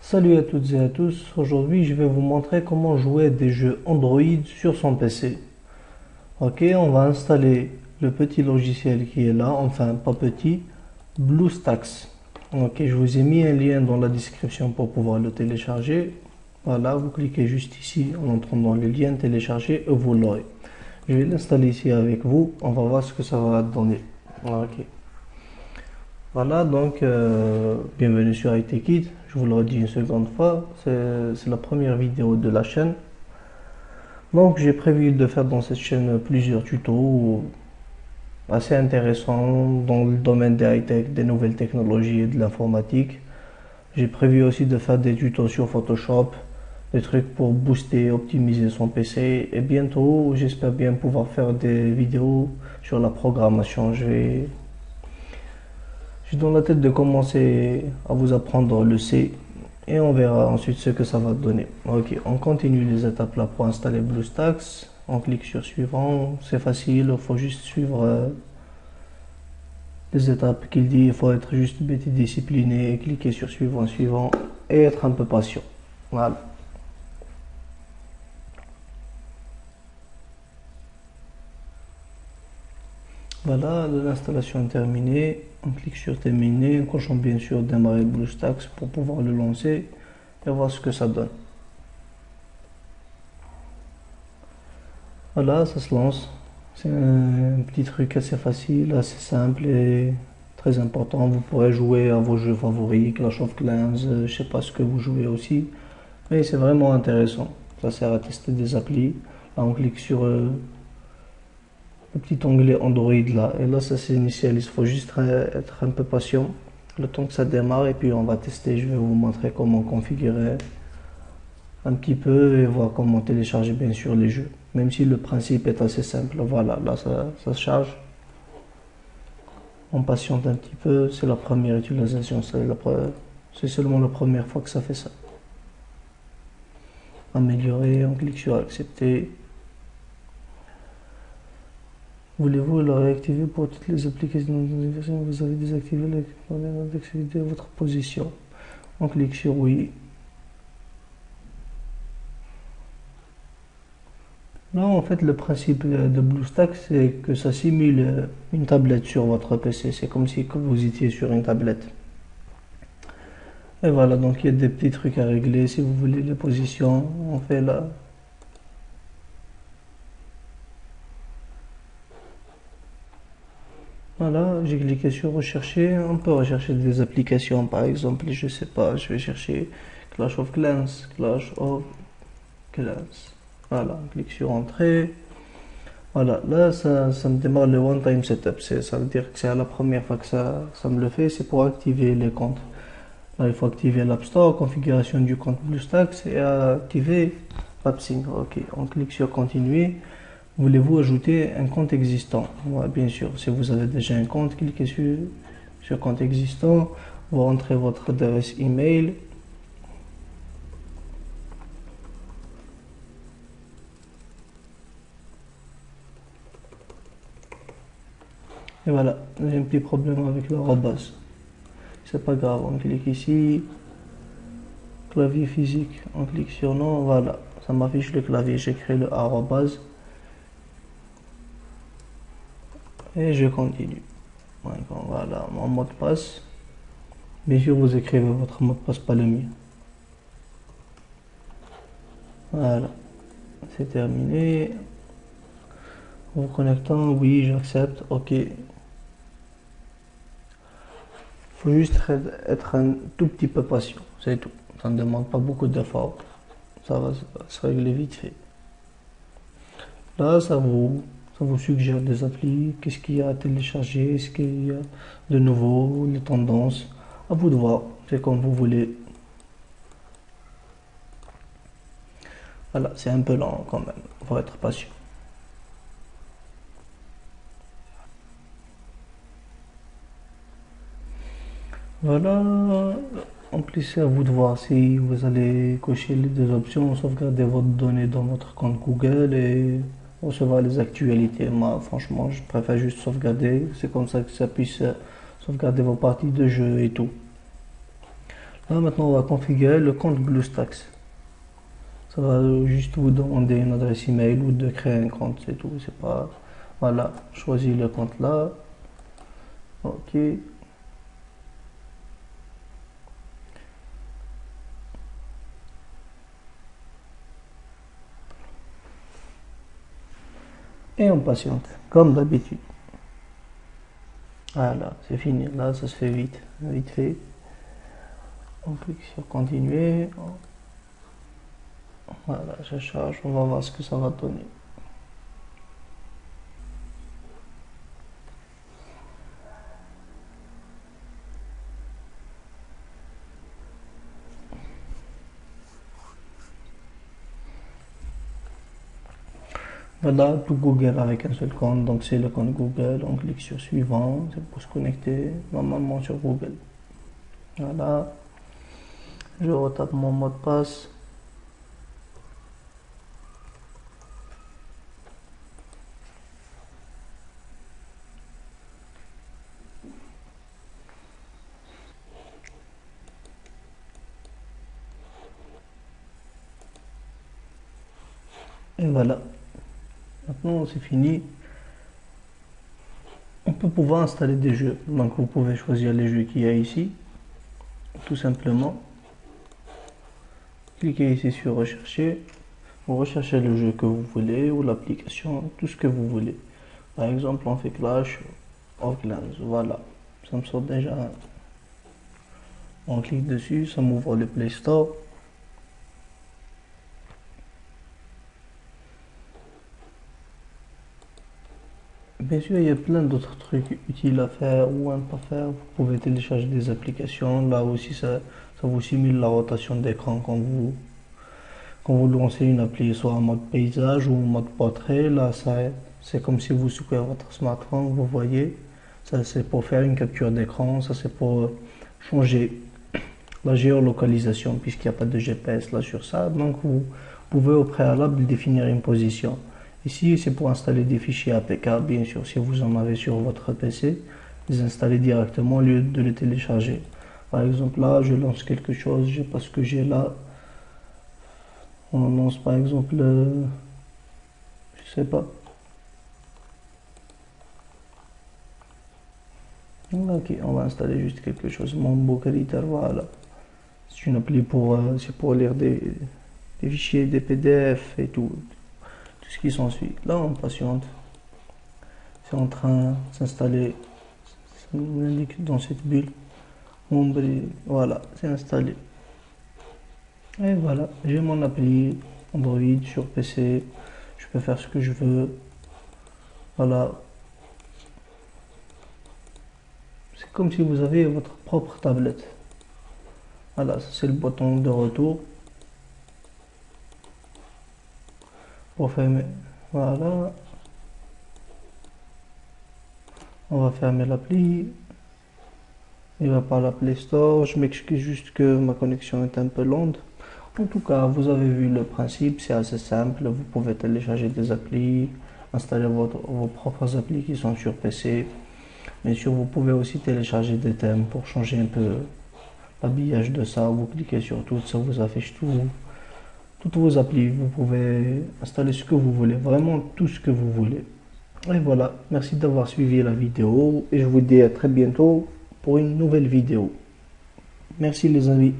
Salut à toutes et à tous, aujourd'hui je vais vous montrer comment jouer des jeux Android sur son PC. Ok, on va installer le petit logiciel qui est là, enfin pas petit, BlueStacks. Ok, je vous ai mis un lien dans la description pour pouvoir le télécharger. Voilà, vous cliquez juste ici en entrant dans le lien télécharger et vous l'aurez. Je vais l'installer ici avec vous, on va voir ce que ça va donner. Ok. Voilà, donc bienvenue sur iTechit. Je vous le redis une seconde fois, c'est la première vidéo de la chaîne. Donc j'ai prévu de faire dans cette chaîne plusieurs tutos assez intéressants dans le domaine des high-tech, des nouvelles technologies et de l'informatique. J'ai prévu aussi de faire des tutos sur Photoshop, des trucs pour booster, optimiser son PC. Et bientôt, j'espère bien pouvoir faire des vidéos sur la programmation. J'ai dans la tête de commencer à vous apprendre le C et on verra ensuite ce que ça va donner. Ok, on continue les étapes là pour installer BlueStacks. On clique sur suivant, c'est facile, il faut juste suivre les étapes qu'il dit. Il faut être juste bête et discipliné, cliquer sur suivant, suivant et être un peu patient. Voilà. Voilà, l'installation est terminée. On clique sur terminer, en cochant bien sûr démarrer BlueStacks pour pouvoir le lancer et voir ce que ça donne. Voilà, ça se lance. C'est un petit truc assez facile, assez simple et très important. Vous pourrez jouer à vos jeux favoris, Clash of Clans, je sais pas ce que vous jouez aussi, mais c'est vraiment intéressant. Ça sert à tester des applis. Là, on clique sur le petit onglet Android là, et là, ça s'initialise. Il faut juste être un peu patient le temps que ça démarre et puis on va tester. Je vais vous montrer comment configurer un petit peu et voir comment télécharger bien sûr les jeux. Même si le principe est assez simple. Voilà, là ça se charge. On patiente un petit peu, c'est la première utilisation, c'est seulement la première fois que ça fait ça. Améliorer, on clique sur accepter. Voulez-vous le réactiver pour toutes les applications de notification? Vous avez désactivé d'activité à votre position. On clique sur oui. Là, en fait, le principe de BlueStacks, c'est que ça simule une tablette sur votre PC. C'est comme si vous étiez sur une tablette. Et voilà, donc il y a des petits trucs à régler. Si vous voulez les positions, on fait là. Voilà, j'ai cliqué sur rechercher. On peut rechercher des applications, par exemple, je sais pas, je vais chercher Clash of Clans, Clash of Clans. Voilà, on clique sur entrée. Voilà, là ça me démarre le one time setup. Ça veut dire que c'est la première fois que ça me le fait, c'est pour activer les comptes. Là, il faut activer l'App Store, configuration du compte BlueStacks et activer AppSync. Ok, on clique sur continuer. Voulez-vous ajouter un compte existant? Ouais, bien sûr, si vous avez déjà un compte, cliquez sur compte existant. Vous rentrez votre adresse email. Et voilà, j'ai un petit problème avec l'arrobase. C'est pas grave, on clique ici. Clavier physique, on clique sur non, voilà, ça m'affiche le clavier, j'écris le arrobase et je continue. Voilà, mon mot de passe. Bien sûr, vous écrivez votre mot de passe, pas le mien. Voilà, c'est terminé. Vous connectant, oui, j'accepte, ok. Faut juste être un tout petit peu patient, c'est tout. Ça ne demande pas beaucoup d'efforts. Ça va se régler vite fait. Là, ça vous suggère des applis, qu'est-ce qu'il y a à télécharger, est-ce qu'il y a de nouveau, les tendances. À vous de voir, c'est comme vous voulez. Voilà, c'est un peu lent quand même, il faut être patient. Voilà, en plus c'est à vous de voir si vous allez cocher les deux options, sauvegarder votre donnée dans votre compte Google et recevoir les actualités. Moi, franchement, je préfère juste sauvegarder, c'est comme ça que ça puisse sauvegarder vos parties de jeu et tout. Là, maintenant, on va configurer le compte BlueStacks. Ça va juste vous demander une adresse email ou de créer un compte, c'est tout. C'est pas. Voilà, choisis le compte là. Ok. Et on patiente, comme d'habitude. Voilà, c'est fini. Là, ça se fait vite, vite fait. On clique sur continuer. Voilà, je charge. On va voir ce que ça va donner. Voilà, tout Google avec un seul compte. Donc, c'est le compte Google. On clique sur suivant. C'est pour se connecter normalement sur Google. Voilà. Je retape mon mot de passe. Et voilà. Maintenant, c'est fini. On peut pouvoir installer des jeux. Donc, vous pouvez choisir les jeux qu'il y a ici. Tout simplement. Cliquez ici sur rechercher. Vous recherchez le jeu que vous voulez ou l'application, tout ce que vous voulez. Par exemple, on fait Clash of Clans. Voilà. Ça me sort déjà. On clique dessus, ça m'ouvre le Play Store. Bien sûr, il y a plein d'autres trucs utiles à faire ou à ne pas faire. Vous pouvez télécharger des applications. Là aussi, ça vous simule la rotation d'écran quand vous lancez une appli, soit en mode paysage ou en mode portrait. Là, c'est comme si vous secouez votre smartphone, vous voyez. Ça, c'est pour faire une capture d'écran. Ça, c'est pour changer la géolocalisation, puisqu'il n'y a pas de GPS là sur ça. Donc, vous pouvez au préalable définir une position. Ici, c'est pour installer des fichiers APK, bien sûr, si vous en avez sur votre PC, les installer directement au lieu de les télécharger. Par exemple, là, je lance quelque chose, je sais pas ce que j'ai là. On lance par exemple, je sais pas. Ok, on va installer juste quelque chose. Mambo Creator, voilà. C'est une appli c'est pour lire des fichiers, des PDF et tout ce qui s'ensuit. Là, on patiente. C'est en train de s'installer. Ça nous indique dans cette bulle. Voilà, c'est installé. Et voilà, j'ai mon appli Android sur PC. Je peux faire ce que je veux. Voilà. C'est comme si vous avez votre propre tablette. Voilà, c'est le bouton de retour. Pour fermer. Voilà. On va fermer l'appli. Il va par la Play Store. Je m'excuse juste que ma connexion est un peu lente. En tout cas, vous avez vu le principe, c'est assez simple. Vous pouvez télécharger des applis, installer vos propres applis qui sont sur PC. Bien sûr, vous pouvez aussi télécharger des thèmes pour changer un peu l'habillage de ça. Vous cliquez sur tout, ça vous affiche toutes vos applis. Vous pouvez installer ce que vous voulez, vraiment tout ce que vous voulez. Et voilà, merci d'avoir suivi la vidéo et je vous dis à très bientôt pour une nouvelle vidéo. Merci les amis.